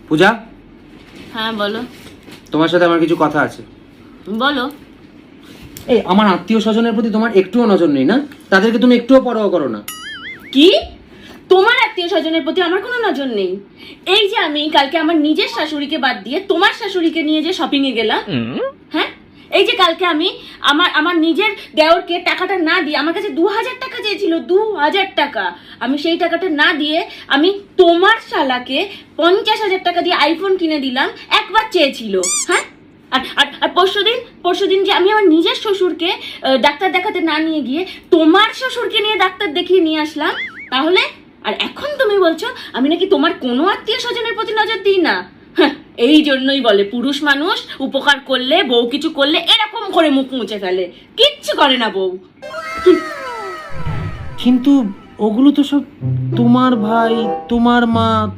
পূজা, হ্যাঁ বলো। তোমার সাথে আমার কিছু কথা আছে। বলো। এই আমার আত্মীয় স্বজনের প্রতি তোমার একটুও নজর নেই না? তাদেরকে তুমি একটুও পরোয়া করো না? কি? তোমার আত্মীয় স্বজনের প্রতি আমার কোনো নজর নেই? এই যে আমি কালকে আমার নিজের শাশুড়িকে বাদ দিয়ে তোমার শাশুড়িকে নিয়ে যে শপিং এ গেলাম, হ্যাঁ, এই যে কালকে আমি আমার নিজের দেওরকে টাকাটা না দিয়ে, আমার কাছে 2000 টাকা চেয়েছিল, 2000 টাকা, আমি সেই টাকাটা না দিয়ে আমি তোমার শালাকে 50,000 টাকা দিয়ে আইফোন কিনে দিলাম, একবার চেয়েছিল, হ্যাঁ। আর আর আর পরশুদিন যে আমি আমার নিজের শ্বশুরকে ডাক্তার দেখাতে না নিয়ে গিয়ে তোমার শ্বশুরকে নিয়ে ডাক্তার দেখিয়ে নিয়ে আসলাম, তাহলে? আর এখন তুমি বলছো আমি নাকি তোমার কোনো আত্মীয় স্বজনের প্রতি নজর দিই না? হ্যাঁ, এই জন্যই বলে পুরুষ মানুষ উপকার করলে, বউ কিছু করলে এরকম করে মুখ মুছে ফেলে, কিচ্ছু করে না বউ। কিন্তু ওগুলো তো সব তোমার ভাই, তোমার মা,